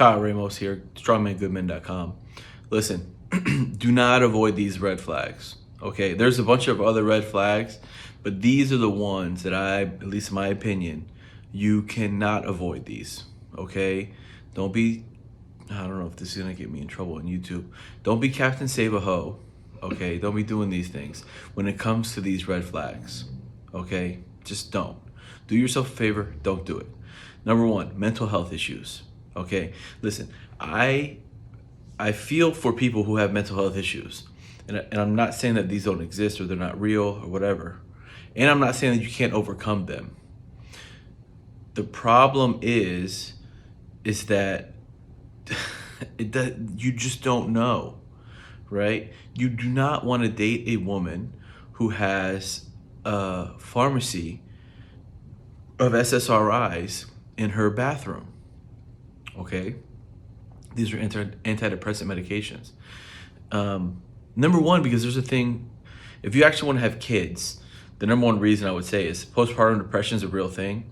Kyle Ramos here, strongmangoodman.com. Listen, do not avoid these red flags. Okay, there's a bunch of other red flags, but these are the ones that at least in my opinion, you cannot avoid these. Okay, don't be, I don't know if this is gonna get me in trouble on YouTube. Don't be Captain Save a Ho. Okay, don't be doing these things when it comes to these red flags. Okay, just don't. Do yourself a favor, don't do it. Number one, mental health issues. Okay, listen, I feel for people who have mental health issues, and I'm not saying that these don't exist or they're not real or whatever, and I'm not saying that you can't overcome them. The problem is that you just don't know, right? You do not want to date a woman who has a pharmacy of SSRIs in her bathroom. Okay, these are antidepressant medications. Number one, because there's a thing, if you actually want to have kids, the number one reason I would say is postpartum depression is a real thing.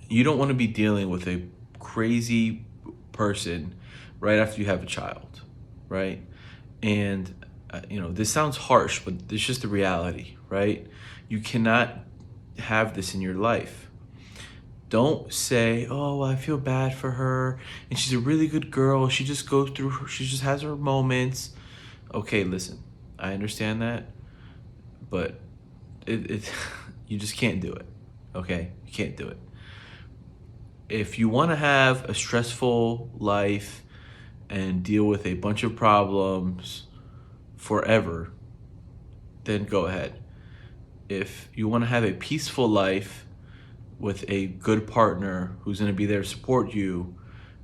You don't want to be dealing with a crazy person right after you have a child, right? And this sounds harsh, but it's just the reality, right? You cannot have this in your life. Don't say, oh, I feel bad for her and she's a really good girl. She just goes through, she just has her moments. Okay, listen, I understand that, but you just can't do it, okay? You can't do it. If you want to have a stressful life and deal with a bunch of problems forever, then go ahead. If you want to have a peaceful life with a good partner who's going to be there to support you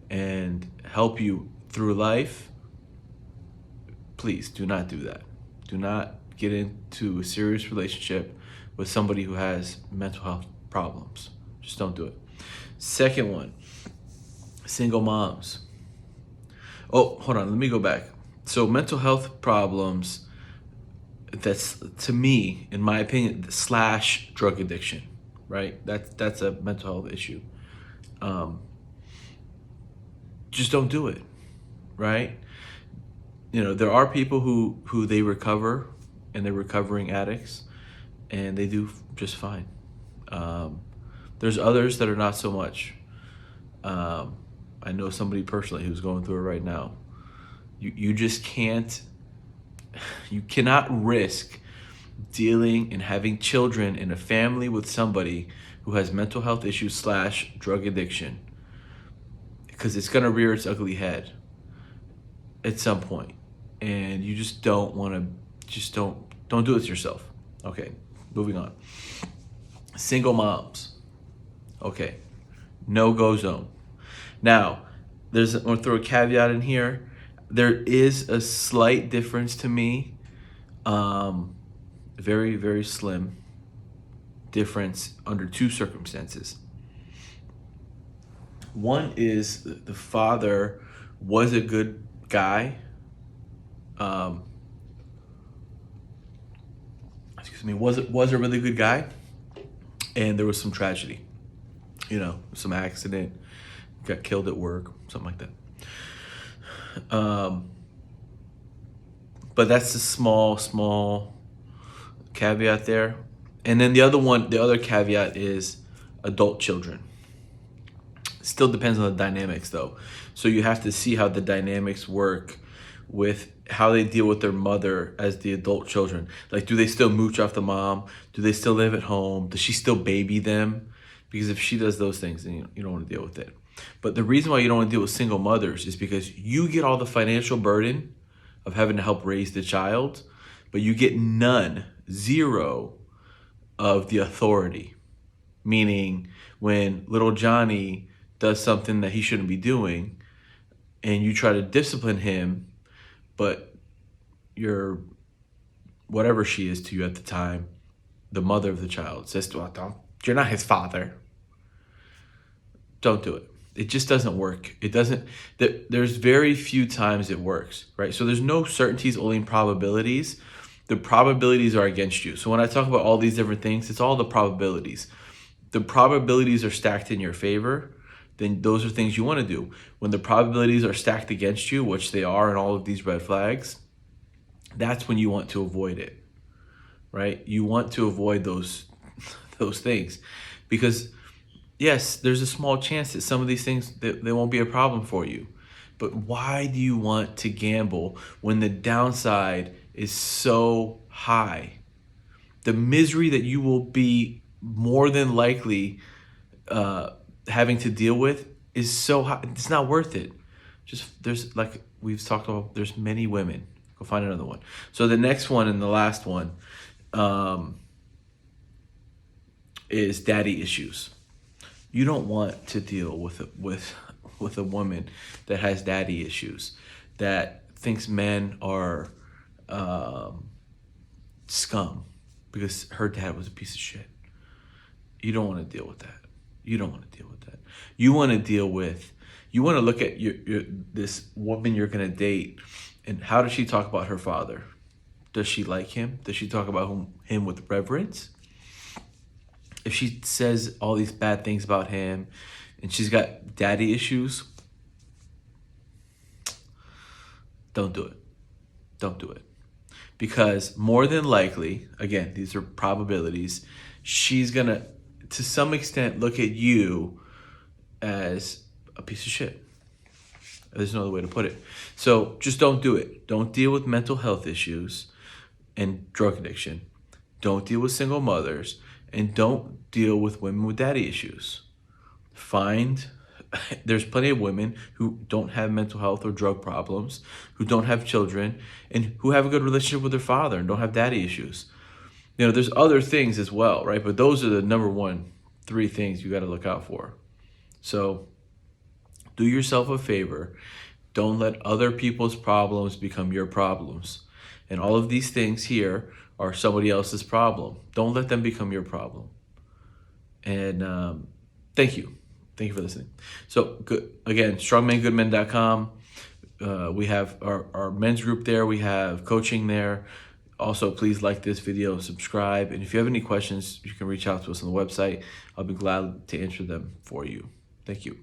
and help you through life, please do not do that. Do not get into a serious relationship with somebody who has mental health problems. Just don't do it. Second one, single moms. Oh, hold on, let me go back. So mental health problems, that's, to me, in my opinion, / drug addiction, right? That's a mental health issue. Just don't do it, right? There are people who they recover and they're recovering addicts and they do just fine. There's others that are not so much. I know somebody personally who's going through it right now. You just can't, you cannot risk dealing and having children in a family with somebody who has mental health issues / drug addiction, because it's going to rear its ugly head at some point, and you just don't want to, don't do it to yourself. Okay, moving on. Single moms. Okay, no-go zone. Now, I'm going to throw a caveat in here. There is a slight difference to me, very, very slim difference under two circumstances. One is the father was a good guy. Was a really good guy, and there was some tragedy. Some accident, got killed at work, something like that. But that's a small caveat there. And then the other caveat is adult children. Still depends on the dynamics though. So you have to see how the dynamics work with how they deal with their mother as the adult children. Like, do they still mooch off the mom? Do they still live at home? Does she still baby them? Because if she does those things, then you don't want to deal with it. But the reason why you don't want to deal with single mothers is because you get all the financial burden of having to help raise the child, but you get zero of the authority. Meaning when little Johnny does something that he shouldn't be doing and you try to discipline him, but whatever she is to you at the time, the mother of the child says, well, you're not his father. Don't do it. It just doesn't work. It doesn't, there's very few times it works, right? So there's no certainties, only probabilities. The probabilities are against you. So when I talk about all these different things, it's all the probabilities. The probabilities are stacked in your favor. then those are things you want to do. When the probabilities are stacked against you, which they are in all of these red flags, that's when you want to avoid it, right? You want to avoid those things, because yes, there's a small chance that some of these things, they won't be a problem for you. But why do you want to gamble when the downside is so high? The misery that you will be more than likely having to deal with is so high. It's not worth it. There's, like we've talked about, there's many women. Go find another one. So the next one and the last one is daddy issues. You don't want to deal with a woman that has daddy issues, that thinks men are scum because her dad was a piece of shit. You don't want to deal with that. You don't want to deal with that. You want to look at this woman you're going to date, and how does she talk about her father? Does she like him? Does she talk about him with reverence? If she says all these bad things about him and she's got daddy issues, don't do it. Don't do it. Because more than likely, again, these are probabilities, she's going to some extent, look at you as a piece of shit. There's no other way to put it. So just don't do it. Don't deal with mental health issues and drug addiction. Don't deal with single mothers. And don't deal with women with daddy issues. There's plenty of women who don't have mental health or drug problems, who don't have children, and who have a good relationship with their father and don't have daddy issues. There's other things as well, right? But those are the number 3 things you got to look out for. So do yourself a favor. Don't let other people's problems become your problems. And all of these things here are somebody else's problem. Don't let them become your problem. And thank you. Thank you for listening. So good. Again, strongmangoodmen.com. We have our men's group there. We have coaching there. Also, please like this video, subscribe. And if you have any questions, you can reach out to us on the website. I'll be glad to answer them for you. Thank you.